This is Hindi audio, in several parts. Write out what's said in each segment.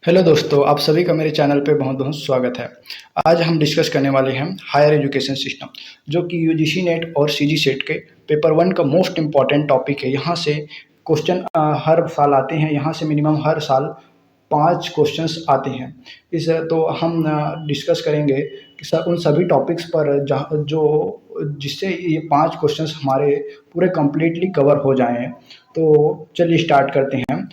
हेलो दोस्तों, आप सभी का मेरे चैनल पे बहुत-बहुत स्वागत है। आज हम डिस्कस करने वाले हैं हायर एजुकेशन सिस्टम, जो कि यूजीसी नेट और सीजी सेट के पेपर 1 का मोस्ट इम्पोर्टेंट टॉपिक है। यहाँ से क्वेश्चन हर साल आते हैं, यहाँ से मिनिमम हर साल 5 क्वेश्चंस आते हैं। तो हम डिस्कस करेंगे कि उन सभी टॉपिक्स पर जहाँ जो जिससे ये 5 क्वेश्चंस हमारे पूरे कंप्लीटली कवर हो जाएँ। तो चलिए स्टार्ट करते हैं।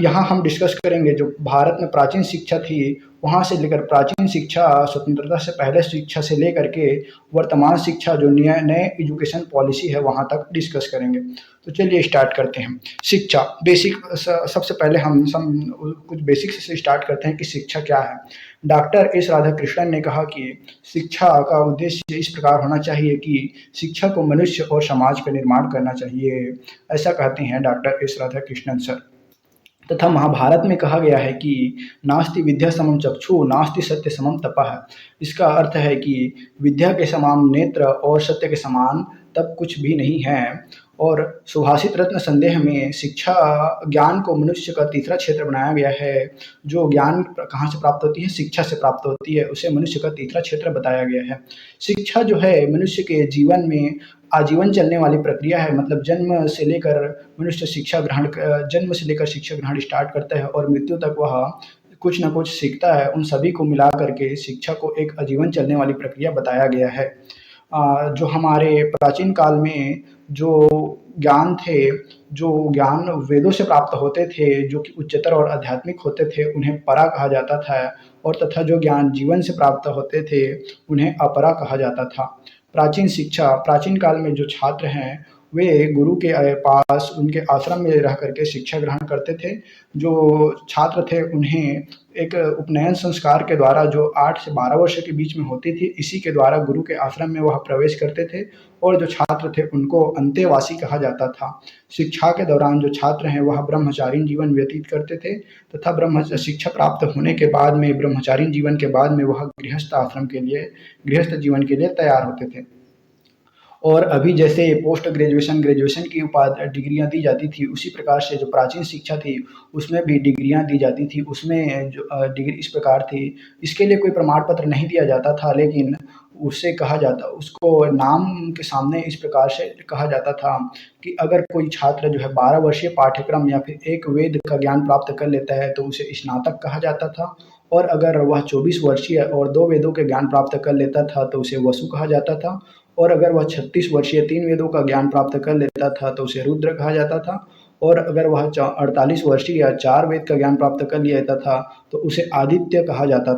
यहाँ हम डिस्कस करेंगे जो भारत में प्राचीन शिक्षा थी, वहाँ से लेकर प्राचीन शिक्षा स्वतंत्रता से पहले शिक्षा से लेकर के वर्तमान शिक्षा जो नए एजुकेशन पॉलिसी है वहाँ तक डिस्कस करेंगे। तो चलिए स्टार्ट करते हैं। शिक्षा बेसिक सबसे पहले हम कुछ बेसिक्स से स्टार्ट करते हैं कि शिक्षा क्या है। डॉक्टर एस राधाकृष्णन ने कहा कि शिक्षा का उद्देश्य इस प्रकार होना चाहिए कि शिक्षा को मनुष्य और समाज का निर्माण करना चाहिए, ऐसा कहते हैं डॉक्टर एस राधाकृष्णन सर। तथा महाभारत में कहा गया है कि नास्ति विद्या समम चक्षु नास्ति सत्य समम तपः। इसका अर्थ है कि विद्या के समान नेत्र और सत्य के समान तप कुछ भी नहीं है। और सुभाषित रत्न संदेह में शिक्षा ज्ञान को मनुष्य का तीसरा क्षेत्र बनाया गया है। जो ज्ञान कहाँ से प्राप्त होती है? शिक्षा से प्राप्त होती है, उसे मनुष्य का तीसरा क्षेत्र बताया गया है। शिक्षा जो है मनुष्य के जीवन में आजीवन चलने वाली प्रक्रिया है। मतलब मनुष्य जन्म से लेकर शिक्षा ग्रहण स्टार्ट करता है और मृत्यु तक वह कुछ न कुछ सीखता है। उन सभी को मिला करके शिक्षा को एक आजीवन चलने वाली प्रक्रिया बताया गया है। जो हमारे प्राचीन काल में जो जो ज्ञान वेदों से प्राप्त होते थे, जो कि उच्चतर और आध्यात्मिक होते थे, उन्हें परा कहा जाता था। और तथा जो ज्ञान जीवन से प्राप्त होते थे, उन्हें अपरा कहा जाता था। प्राचीन काल में जो छात्र हैं, वे गुरु के पास उनके आश्रम में रह करके शिक्षा ग्रहण करते थे। जो छात्र थे उन्हें एक उपनयन संस्कार के द्वारा जो 8 से 12 वर्ष के बीच में होती थी, इसी के द्वारा गुरु के आश्रम में वह प्रवेश करते थे और जो छात्र थे उनको अंतेवासी कहा जाता था। शिक्षा के दौरान जो छात्र हैं वह ब्रह्मचारिणी जीवन व्यतीत करते थे तथा शिक्षा प्राप्त होने के बाद में ब्रह्मचारिणी जीवन के बाद में वह गृहस्थ जीवन के लिए तैयार होते थे। और अभी जैसे पोस्ट ग्रेजुएशन, ग्रेजुएशन की डिग्रियाँ दी जाती थी, उसी प्रकार से जो प्राचीन शिक्षा थी, उसमें भी डिग्रियाँ दी जाती थी। उसमें जो डिग्री इस प्रकार थी, इसके लिए कोई प्रमाण पत्र नहीं दिया जाता था, लेकिन उसको नाम के सामने इस प्रकार से कहा जाता था कि अगर कोई छात्र जो है 12 वर्षीय पाठ्यक्रम या फिर एक वेद का ज्ञान प्राप्त कर लेता है, तो उसे स्नातक कहा जाता था। और अगर वह 24 वर्षीय और 2 वेदों के ज्ञान प्राप्त कर लेता था, तो उसे वसु कहा जाता था। और अगर वह 36 वर्षीय 3 वेदों का ज्ञान प्राप्त कर लेता था, तो उसे रुद्र कहा जाता था। और अगर वह 48 वर्षीय या 4 वेद का ज्ञान प्राप्त कर लेता था, तो उसे आदित्य कहा जाता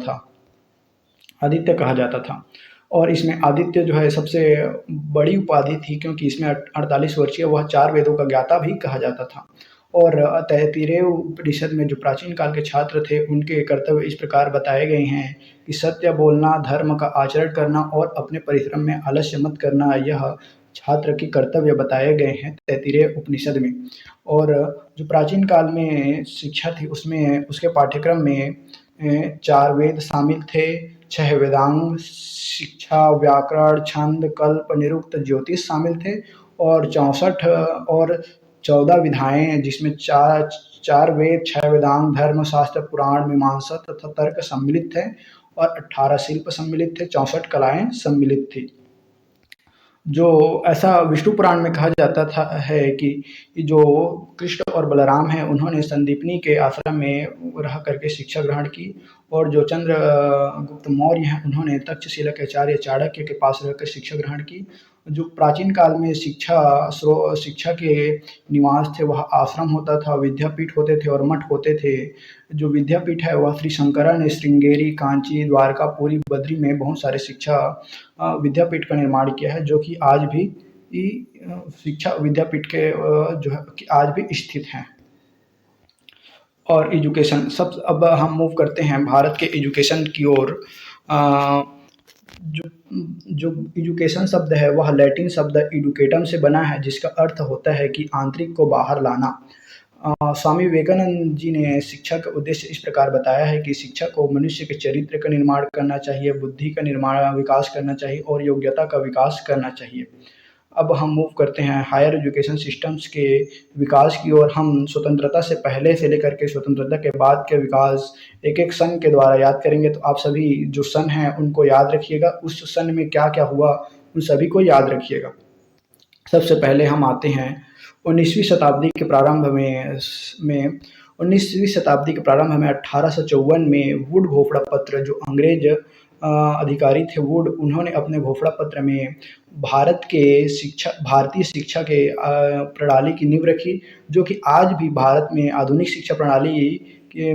था। और इसमें आदित्य जो है सबसे बड़ी उपाधि थी, क्योंकि इसमें 48 वर्षीय वह 4 वेदों का ज्ञाता भी कहा जाता था। और तैत्तिरीय उपनिषद में जो प्राचीन काल के छात्र थे, उनके कर्तव्य इस प्रकार बताए गए हैं कि सत्य बोलना, धर्म का आचरण करना और अपने परिश्रम में आलस्य मत करना, यह छात्र के कर्तव्य बताए गए हैं तैत्तिरीय उपनिषद में। और जो प्राचीन काल में शिक्षा थी, उसमें उसके पाठ्यक्रम में 4 वेद शामिल थे, 6 वेदांग, शिक्षा, व्याकरण, छंद, कल्प, निरुक्त, ज्योतिष शामिल थे और 64 और 14 विधाएँ, जिसमें 4 वेद, 6 वेदांग, धर्मशास्त्र, पुराण, मीमांसा तथा तर्क सम्मिलित थे और 18 शिल्प सम्मिलित थे, 64 कलाएँ सम्मिलित थी। जो ऐसा विष्णु पुराण में कहा जाता था है कि जो कृष्ण और बलराम हैं, उन्होंने संदीपनी के आश्रम में रह करके शिक्षा ग्रहण की। और जो गुप्त मौर्य हैं, उन्होंने तक्षशिला के आचार्य चाणक्य के पास रहकर शिक्षा ग्रहण की। जो प्राचीन काल में शिक्षा के निवास थे, वह आश्रम होता था, विद्यापीठ होते थे और मठ होते थे। जो विद्यापीठ है वह श्री शंकरा ने श्रृंगेरी, कांची, द्वारका, पुरी, बद्री में बहुत सारे विद्यापीठ का निर्माण किया है, जो कि आज भी शिक्षा विद्यापीठ के जो है कि आज भी स्थित हैं। और एजुकेशन सब अब हम मूव करते हैं भारत के एजुकेशन की ओर। जो जो एजुकेशन शब्द है वह लैटिन शब्द एडुकेटम से बना है, जिसका अर्थ होता है कि आंतरिक को बाहर लाना। स्वामी विवेकानंद जी ने शिक्षा का उद्देश्य इस प्रकार बताया है कि शिक्षा को मनुष्य के चरित्र का निर्माण करना चाहिए, बुद्धि का विकास करना चाहिए और योग्यता का विकास करना चाहिए। अब हम मूव करते हैं हायर एजुकेशन सिस्टम्स के विकास की ओर। हम स्वतंत्रता से पहले से लेकर के स्वतंत्रता के बाद के विकास एक-एक सन के द्वारा याद करेंगे। तो आप सभी जो सन हैं उनको याद रखिएगा, उस सन में क्या-क्या हुआ उन सभी को याद रखिएगा। सबसे पहले हम आते हैं 19वीं शताब्दी के प्रारंभ में 19वीं शताब्दी के प्रारंभ में 1854 में वुड घोषणा पत्र, जो अंग्रेज अधिकारी थे वुड, उन्होंने अपने घोषणा पत्र में भारतीय शिक्षा के प्रणाली की नींव रखी, जो कि आज भी भारत में आधुनिक शिक्षा प्रणाली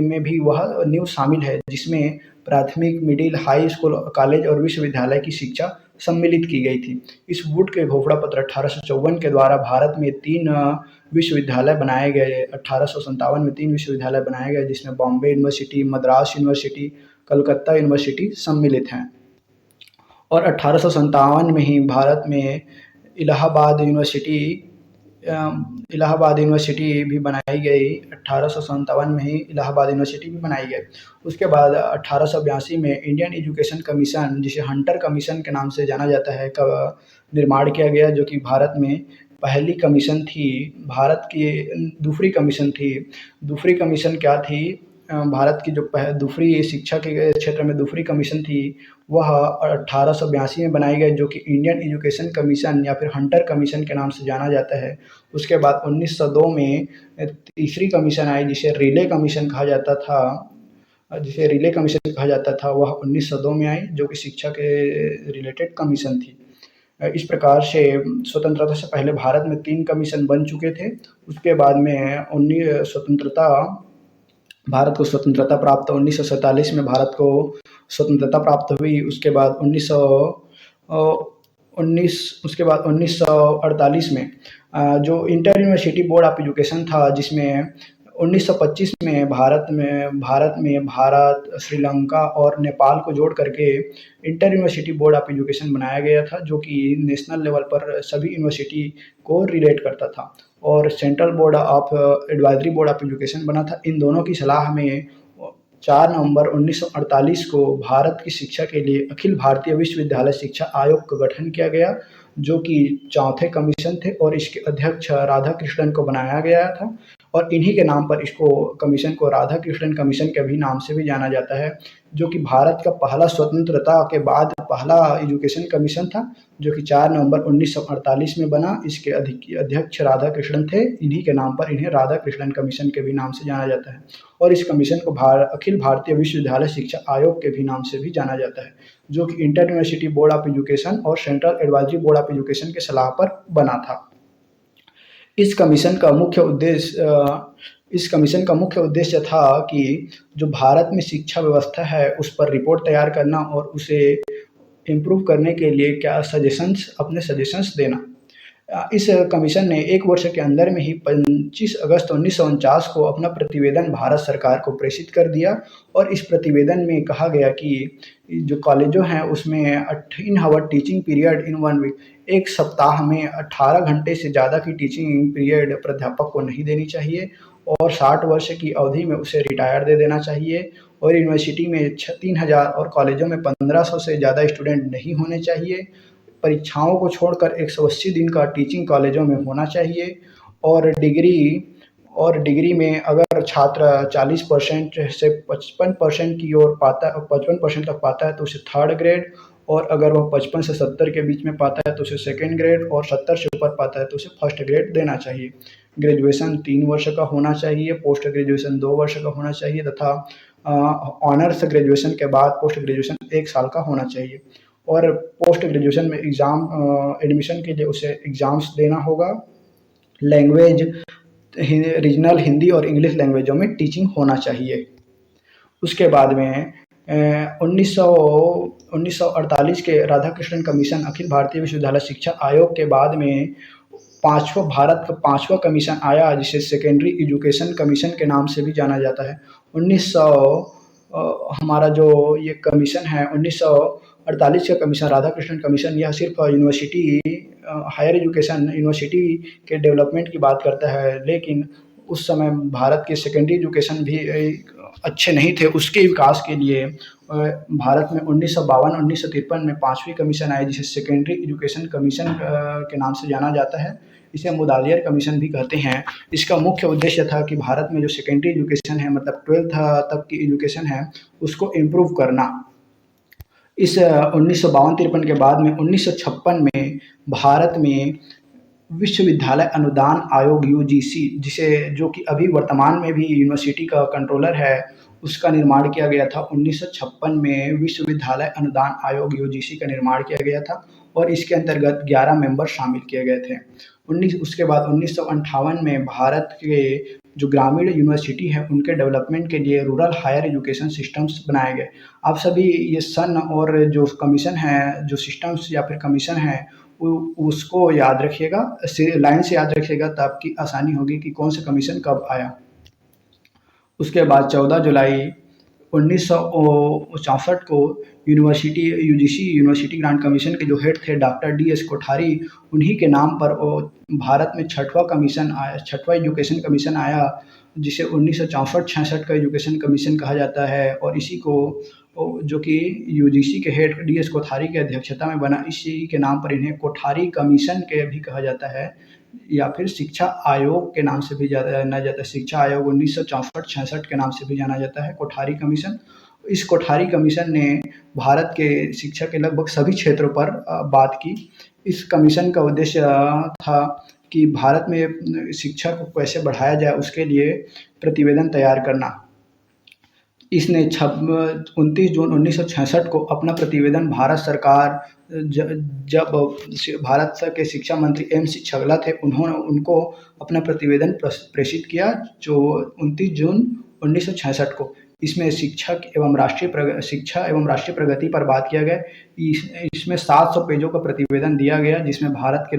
में भी वह नींव शामिल है, जिसमें प्राथमिक, मिडिल, हाई स्कूल, कॉलेज और विश्वविद्यालय की शिक्षा सम्मिलित की गई थी। इस वुड के घोषणा पत्र 1854 के द्वारा भारत में 3 विश्वविद्यालय बनाए गए। 1857 में 3 विश्वविद्यालय बनाए गए, जिसमें Bombay university, Madras university, Calcutta university सम्मिलित हैं। और 1857 में ही भारत में इलाहाबाद यूनिवर्सिटी भी बनाई गई। 1857 में ही इलाहाबाद यूनिवर्सिटी भी बनाई गई। उसके बाद 1882 में इंडियन एजुकेशन कमीशन, जिसे हंटर कमीशन के नाम से जाना जाता है, का निर्माण किया गया, जो कि भारत में पहली कमीशन थी। भारत की दूसरी कमीशन थी। दूसरी कमीशन क्या थी? भारत की जो दूसरी शिक्षा के क्षेत्र में दूसरी कमीशन थी, वह 1882 में बनाई गई, जो कि इंडियन एजुकेशन कमीशन या फिर हंटर कमीशन के नाम से जाना जाता है। उसके बाद 1902 में तीसरी कमीशन आई, जिसे रिले कमीशन कहा जाता था, वह 1902 में आई, जो कि शिक्षा के रिलेटेड कमीशन थी। इस प्रकार से स्वतंत्रता से पहले भारत में 3 कमीशन बन चुके थे। उसके बाद में भारत को स्वतंत्रता प्राप्त 1947 में भारत को स्वतंत्रता प्राप्त हुई। उसके बाद 1948 में जो inter university board of education था, जिसमें 1925 में भारत, श्रीलंका और नेपाल को जोड़ करके inter university board of education बनाया गया था, जो कि नेशनल लेवल पर सभी यूनिवर्सिटी को रिलेट करता था। और central board of advisory board of education बना था। इन दोनों की सलाह में 4 नवंबर 1948 को भारत की शिक्षा के लिए अखिल भारतीय विश्वविद्यालय शिक्षा आयोग का गठन किया गया, जो कि चौथे कमीशन थे, और इसके अध्यक्ष राधाकृष्णन को बनाया गया था। और इन्हीं के नाम पर इसको कमीशन को राधाकृष्णन कमीशन के भी नाम से भी जाना जाता है, जो कि भारत का पहला स्वतंत्रता के बाद पहला एजुकेशन कमीशन था, जो कि 4 नवंबर 1948 में बना। इसके अध्यक्ष राधाकृष्णन थे। इन्हीं के नाम पर इन्हें राधाकृष्णन कमीशन के भी नाम से जाना जाता है। और इस कमीशन को अखिल भारतीय विश्वविद्यालय शिक्षा आयोग के भी नाम से भी जाना जाता है, जो कि inter university board of education और central advisory board of education के सलाह पर बना था। इस कमीशन का मुख्य उद्देश्य था कि जो भारत में शिक्षा व्यवस्था है उस पर रिपोर्ट तैयार करना और उसे इम्प्रूव करने के लिए अपने सजेशंस देना। इस कमीशन ने 1 वर्ष के अंदर में ही 25 अगस्त 1949 को अपना प्रतिवेदन भारत सरकार को प्रेषित कर दिया। और इस प्रतिवेदन में कहा गया कि जो कॉलेजों हैं उसमें 18 hour teaching period in 1 week, 1 सप्ताह में 18 घंटे से ज़्यादा की टीचिंग पीरियड प्राध्यापक को नहीं देनी चाहिए, और 60 वर्ष की अवधि में उसे रिटायर दे देना चाहिए। और यूनिवर्सिटी में 3000 और कॉलेजों में 1500 से ज़्यादा स्टूडेंट नहीं होने चाहिए। परीक्षाओं को छोड़कर 180 दिन का टीचिंग कॉलेजों में होना चाहिए। और डिग्री में अगर छात्र 40% से 55% की ओर 55% तक पाता है तो उसे 3rd ग्रेड, और अगर वह 55 से 70 के बीच में पाता है तो उसे 2nd ग्रेड, और 70 से ऊपर पाता है तो उसे 1st ग्रेड देना चाहिए। ग्रेजुएशन 3 वर्ष का होना चाहिए, पोस्ट ग्रेजुएशन 2 वर्ष का होना चाहिए, तथा ऑनर्स ग्रेजुएशन के बाद पोस्ट ग्रेजुएशन 1 साल का होना चाहिए। और पोस्ट ग्रेजुएशन में एडमिशन के लिए उसे एग्ज़ाम्स देना होगा। लैंग्वेज रीजनल हिंदी और इंग्लिश लैंग्वेजों में टीचिंग होना चाहिए। उसके बाद में 1948 के राधाकृष्णन कमीशन अखिल भारतीय विश्वविद्यालय शिक्षा आयोग के बाद में भारत का 5वां कमीशन आया, जिसे सेकेंडरी एजुकेशन कमीशन के नाम से भी जाना जाता है। हमारा जो ये कमीशन है 1948 का कमीशन, राधाकृष्णन कमीशन, यह सिर्फ हायर एजुकेशन यूनिवर्सिटी के डेवलपमेंट की बात करता है, लेकिन उस समय भारत के सेकेंडरी एजुकेशन भी अच्छे नहीं थे, उसके विकास के लिए भारत में 1952-1953 में 5वीं कमीशन आई, जिसे सेकेंडरी एजुकेशन कमीशन के नाम से जाना जाता है। इसे मुदालियर कमीशन भी कहते हैं। इसका मुख्य उद्देश्य था कि भारत में जो सेकेंडरी एजुकेशन है, मतलब 12th तक की एजुकेशन है, उसको इम्प्रूव करना। इस 1952-53 के बाद में 1956 में भारत में विश्वविद्यालय अनुदान आयोग यूजीसी, जिसे जो कि अभी वर्तमान में भी यूनिवर्सिटी का कंट्रोलर है, उसका निर्माण किया गया था। 1956 में विश्वविद्यालय अनुदान आयोग यूजीसी का निर्माण किया गया था और इसके अंतर्गत 11 मेंबर शामिल किए गए थे। उसके बाद 1958 में भारत के जो ग्रामीण यूनिवर्सिटी है, उनके डेवलपमेंट के लिए रूरल हायर एजुकेशन सिस्टम्स बनाए गए। आप सभी ये सन और जो कमीशन है, जो सिस्टम्स या फिर कमीशन है, उसको याद रखिएगा, लाइन से याद रखिएगा, तो आपकी आसानी होगी कि कौन सा कमीशन कब आया। उसके बाद 14 जुलाई 1964 को यूजीसी यूनिवर्सिटी ग्रांट कमीशन के जो हेड थे डॉक्टर डी.एस. कोठारी, उन्हीं के नाम पर भारत में छठवां एजुकेशन कमीशन आया, जिसे 1964-66 का एजुकेशन कमीशन कहा जाता है। और इसी को जो कि यूजीसी के हेड डी.एस. कोठारी की अध्यक्षता में बना, इसी के नाम पर इन्हें कोठारी कमीशन के भी कहा जाता है, या फिर शिक्षा आयोग के नाम से भी जाना जाता है। शिक्षा आयोग 1964-66 के नाम से भी जाना जाता है, कोठारी कमीशन। इस कोठारी कमीशन ने भारत के शिक्षा के लगभग सभी क्षेत्रों पर बात की। इस कमीशन का उद्देश्य था कि भारत में शिक्षा को कैसे बढ़ाया जाए, उसके लिए प्रतिवेदन तैयार करना। इसने 29 जून 1966 को अपना प्रतिवेदन भारत सरकार, जब भारत के शिक्षा मंत्री एम.सी. छगला थे, उनको अपना प्रतिवेदन प्रेषित किया, जो 29 जून 1966 को। इसमें शिक्षा एवं राष्ट्रीय प्रगति पर बात किया गया। इसमें 700 पेजों का प्रतिवेदन दिया गया, जिसमें भारत के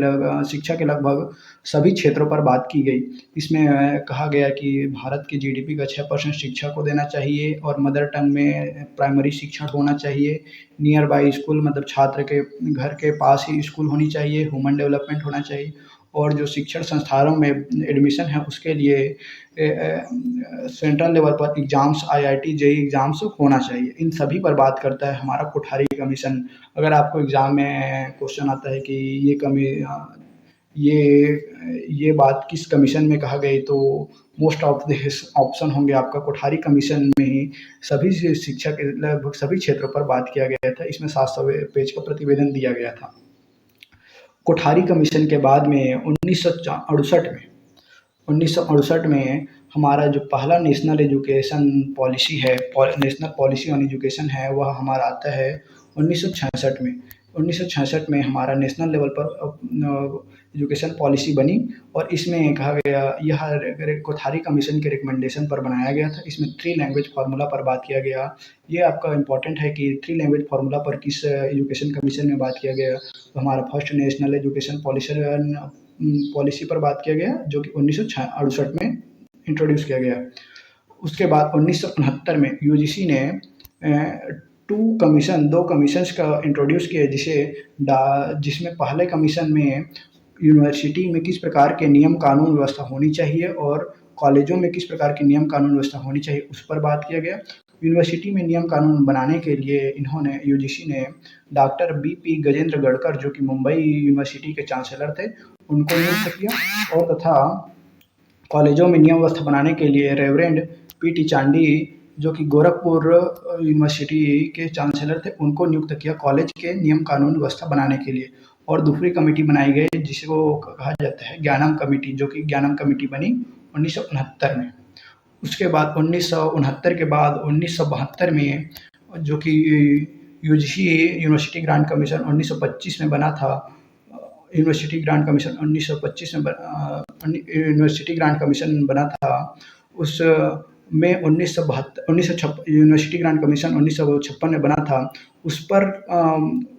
शिक्षा के लगभग सभी क्षेत्रों पर बात की गई। इसमें कहा गया कि भारत की जीडीपी का 6% शिक्षा को देना चाहिए और मदर टंग में प्राइमरी शिक्षण होना चाहिए। नियर बाई स्कूल, मतलब छात्र के घर के पास ही स्कूल होनी चाहिए। ह्यूमन डेवलपमेंट होना चाहिए और जो शिक्षण संस्थानों में एडमिशन है, उसके लिए सेंट्रल लेवल पर एग्ज़ाम्स, आईआईटी, जेईई एग्ज़ाम्स होना चाहिए। इन सभी पर बात करता है हमारा कोठारी कमीशन। अगर आपको एग्ज़ाम में क्वेश्चन आता है कि ये बात किस कमीशन में कहा गई, तो मोस्ट ऑफ द ऑप्शन होंगे आपका कोठारी कमीशन में ही सभी शिक्षा के लगभग सभी क्षेत्रों पर बात किया गया था। इसमें 700 पेज का प्रतिवेदन दिया गया था। कोठारी कमीशन के बाद में 1968 में हमारा जो पहला नेशनल एजुकेशन पॉलिसी है, नेशनल पॉलिसी ऑन एजुकेशन है, वह हमारा आता है 1966 में। 1966 में हमारा नेशनल लेवल पर एजुकेशन पॉलिसी बनी और इसमें कहा गया, यह कोठारी कमीशन के रिकमेंडेशन पर बनाया गया था। इसमें 3 लैंग्वेज फार्मूला पर बात किया गया। ये आपका इम्पोर्टेंट है कि 3 लैंग्वेज फार्मूला पर किस एजुकेशन कमीशन में बात किया गया। तो हमारा फर्स्ट नेशनल एजुकेशन पॉलिसी पर बात किया गया, जो कि 1968 में इंट्रोड्यूस किया गया। उसके बाद 1969 में यूजीसी ने 2 कमीशंस का इंट्रोड्यूस किया, जिसमें पहले कमीशन में यूनिवर्सिटी में किस प्रकार के नियम कानून व्यवस्था होनी चाहिए और कॉलेजों में किस प्रकार की नियम कानून व्यवस्था होनी चाहिए, उस पर बात किया गया। यूनिवर्सिटी में नियम कानून बनाने के लिए यूजीसी ने डॉक्टर बी.पी. गजेंद्र गढ़कर, जो कि मुंबई यूनिवर्सिटी के चांसलर थे, उनको नियुक्त किया। और तथा कॉलेजों में नियम व्यवस्था बनाने के लिए रेवरेंड पी.टी. चांडी, जो कि गोरखपुर यूनिवर्सिटी के चांसलर थे, उनको नियुक्त किया कॉलेज के नियम कानून व्यवस्था बनाने के लिए। और दूसरी कमेटी बनाई गई, जिसको कहा जाता है ज्ञानम कमेटी, जो कि ज्ञानम कमेटी बनी 1969 में। उसके बाद 1969 के बाद 1972 में, जो कि यूजीसी यूनिवर्सिटी ग्रांट कमीशन 1925 में बना था। यूनिवर्सिटी ग्रांट कमीशन 1925 में यूनिवर्सिटी ग्रांट कमीशन बना था। उसमें यूनिवर्सिटी ग्रांट कमीशन 1956 में बना था। उस पर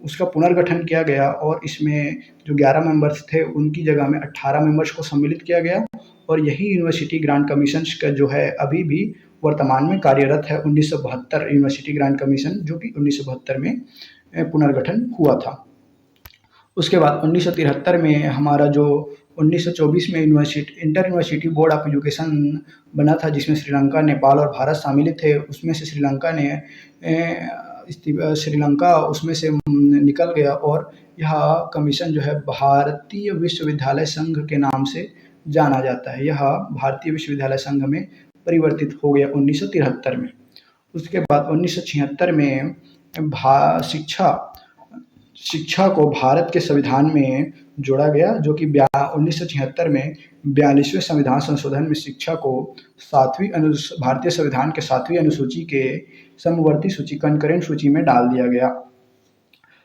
उसका पुनर्गठन किया गया और इसमें जो 11 मेंबर्स थे, उनकी जगह में 18 मेंबर्स को सम्मिलित किया गया। और यही यूनिवर्सिटी ग्रांट कमीशन का जो है, अभी भी वर्तमान में कार्यरत है। 1972 यूनिवर्सिटी ग्रांट कमीशन, जो कि 1972 में पुनर्गठन हुआ था। उसके बाद 1973 में हमारा जो 1924 में inter university board of education बना था, जिसमें श्रीलंका, नेपाल और भारत शामिल थे। उसमें से श्रीलंका ने श्रीलंका उसमें से निकल गया और यह कमीशन जो है भारतीय विश्वविद्यालय संघ के नाम से जाना जाता है। यह भारतीय विश्वविद्यालय संघ में परिवर्तित हो गया 1973 में। उसके बाद 1976 में शिक्षा को भारत के संविधान में जोड़ा गया, जो कि 1976 में 42वें संविधान संशोधन में शिक्षा को भारतीय संविधान के 7वीं अनुसूची के समवर्ती सूची कंकरेंट सूची में डाल दिया गया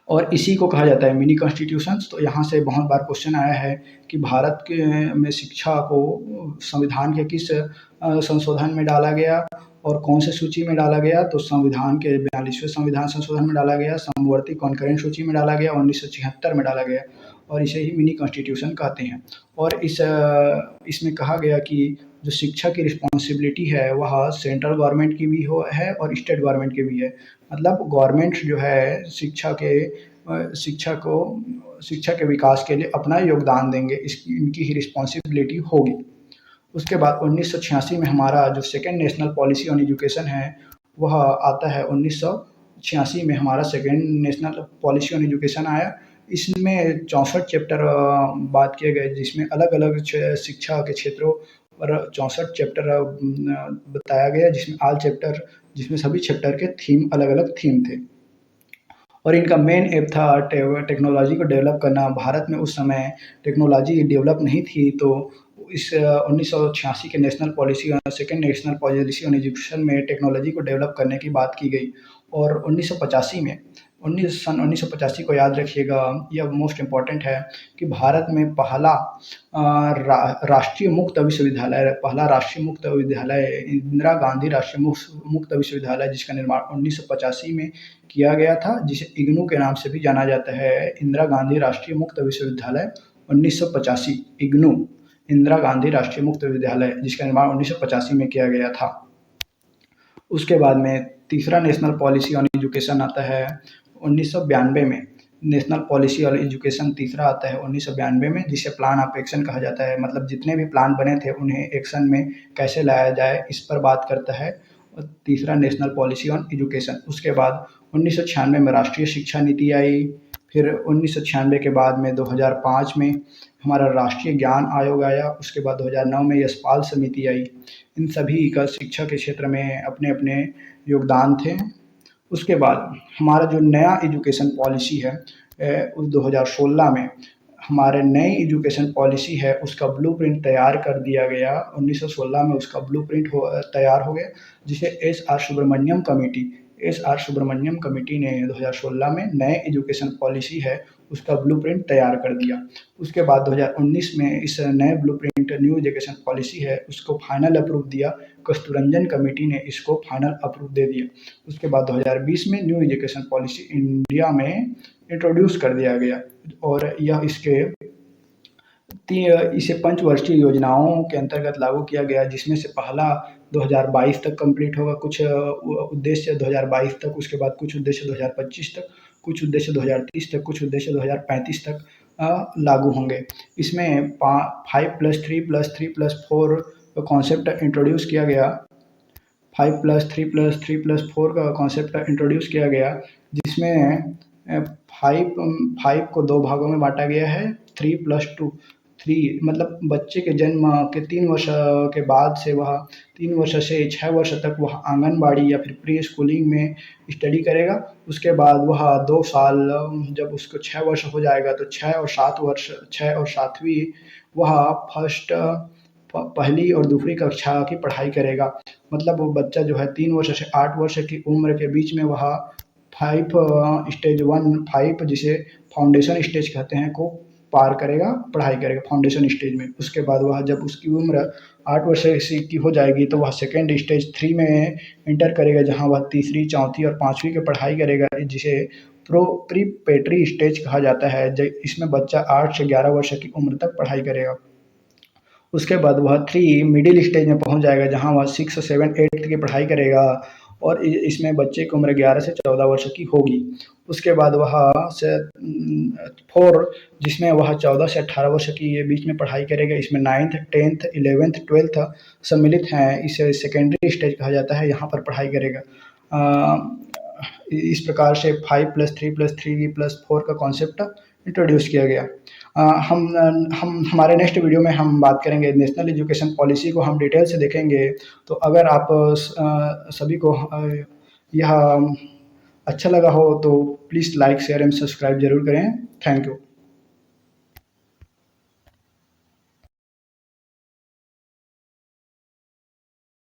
और इसी को कहा जाता है मिनी कॉन्स्टिट्यूशंस। तो यहाँ से बहुत बार क्वेश्चन आया है कि भारत के में शिक्षा को संविधान के किस संशोधन में डाला गया और कौन से सूची में डाला गया। तो संविधान के 42वें संविधान संशोधन में डाला गया, समवर्ती कॉन्करेंट सूची में डाला गया, 1976 में डाला गया और इसे ही मिनी कॉन्स्टिट्यूशन कहते हैं। और इसमें कहा गया कि जो शिक्षा की रिस्पॉन्सिबिलिटी है वह सेंट्रल गवर्नमेंट की भी है और स्टेट गवर्नमेंट की भी है। मतलब गवर्नमेंट जो है शिक्षा के विकास के लिए अपना योगदान देंगे, इनकी ही रिस्पॉन्सिबिलिटी होगी। उसके बाद 1986 में हमारा जो second national policy on education है वह आता है। 1986 में हमारा second national policy on education आया। इसमें 64 चैप्टर बात किए गए, जिसमें अलग अलग शिक्षा के क्षेत्रों पर 64 चैप्टर बताया गया, जिसमें सभी चैप्टर के थीम अलग अलग थीम थे और इनका मेन एम था टेक्नोलॉजी को डेवलप करना। भारत में उस समय टेक्नोलॉजी डेवलप नहीं थी, तो इस 1986 के second national policy on education में टेक्नोलॉजी को डेवलप करने की बात की गई। और 1985 को याद रखिएगा, यह मोस्ट इम्पॉर्टेंट है कि भारत में पहला राष्ट्रीय मुक्त विश्वविद्यालय इंदिरा गांधी राष्ट्रीय मुक्त विश्वविद्यालय, जिसका निर्माण 1985 में किया गया था, जिसे इग्नू के नाम से भी जाना जाता है। इंदिरा गांधी राष्ट्रीय मुक्त विश्वविद्यालय 1985, इग्नू इंदिरा गांधी राष्ट्रीय मुक्त विश्वविद्यालय, जिसका निर्माण 1985 में किया गया था। उसके बाद में तीसरा नेशनल पॉलिसी ऑन एजुकेशन आता है 1992 में। नेशनल पॉलिसी ऑन एजुकेशन तीसरा आता है 1992 में, जिसे प्लान ऑफ एक्शन कहा जाता है। मतलब जितने भी प्लान बने थे उन्हें एक्शन में कैसे लाया जाए, इस पर बात करता है तीसरा नेशनल पॉलिसी ऑन एजुकेशन। उसके बाद 1996 में राष्ट्रीय शिक्षा नीति आई। फिर 1996 के बाद में 2005 में हमारा राष्ट्रीय ज्ञान आयोग आया। उसके बाद 2009 में यशपाल समिति आई। इन सभी का शिक्षा के क्षेत्र में अपने अपने योगदान थे। उसके बाद हमारा जो नया एजुकेशन पॉलिसी है उस 2016 में हमारे नई एजुकेशन पॉलिसी है, उसका ब्लूप्रिंट तैयार कर दिया गया। 1916 में उसका ब्लूप्रिंट तैयार हो गया, जिसे एस.आर. सुब्रमण्यम कमेटी ने 2016 में नए एजुकेशन पॉलिसी है उसका ब्लूप्रिंट तैयार कर दिया। उसके बाद 2019 में इस नए ब्लूप्रिंट न्यू एजुकेशन पॉलिसी है उसको फाइनल अप्रूव दिया। कस्तूररंजन कमेटी ने इसको फाइनल अप्रूव दे दिया। उसके बाद 2020 में न्यू एजुकेशन पॉलिसी इंडिया में इंट्रोड्यूस कर दिया गया और इसे पंचवर्षीय योजनाओं के अंतर्गत लागू किया गया, जिसमें से पहला 2022 तक कंप्लीट होगा, कुछ उद्देश्य 2022 तक, उसके बाद कुछ उद्देश्य 2025 तक, कुछ उद्देश्य 2030 तक, कुछ उद्देश्य 2035 तक लागू होंगे। इसमें 5+3+3+4 कॉन्सेप्ट इंट्रोड्यूस किया गया। 5+3+3+4 का कॉन्सेप्ट इंट्रोड्यूस किया गया, जिसमें 5 को 2 भागों में बांटा गया है। 3+2 3 मतलब बच्चे के जन्म के 3 वर्ष के बाद से वह 3 वर्ष से 6 वर्ष तक वह आंगनबाड़ी या फिर प्री स्कूलिंग में स्टडी करेगा। उसके बाद वह 2 साल जब उसको 6 वर्ष हो जाएगा तो 6 और 7वीं वह पहली और दूसरी कक्षा की पढ़ाई करेगा। मतलब वो बच्चा जो है 3 वर्ष से 8 वर्ष की उम्र के बीच में वह 5 जिसे फाउंडेशन स्टेज कहते हैं को पार करेगा, पढ़ाई करेगा फाउंडेशन स्टेज में। उसके बाद वह जब उसकी उम्र 8 वर्ष की हो जाएगी तो वह सेकेंड स्टेज 3 में इंटर करेगा, जहां वह तीसरी, चौथी और 5वीं की पढ़ाई करेगा, जिसे प्रीपेटरी स्टेज कहा जाता है। इसमें बच्चा 8 से 11 वर्ष की उम्र तक पढ़ाई करेगा। उसके बाद वह 3 मिडिल स्टेज में पहुंच जाएगा, जहां वह 6, 7, 8 की पढ़ाई करेगा और इसमें बच्चे की उम्र 11 से 14 वर्ष की होगी। उसके बाद वह से 4 जिसमें वह 14 से 18 वर्ष की ये बीच में पढ़ाई करेगा। इसमें 9th 10th 11th 12th सम्मिलित हैं। इसे सेकेंडरी स्टेज कहा जाता है, यहाँ पर पढ़ाई करेगा। इस प्रकार से 5+3+3+4 का कॉन्सेप्ट इंट्रोड्यूस किया गया। हम हमारे नेक्स्ट वीडियो में हम बात करेंगे नेशनल एजुकेशन पॉलिसी को, हम डिटेल से देखेंगे। तो अगर आप सभी को यह अच्छा लगा हो तो please like share and subscribe ज़रूर करें। Thank you.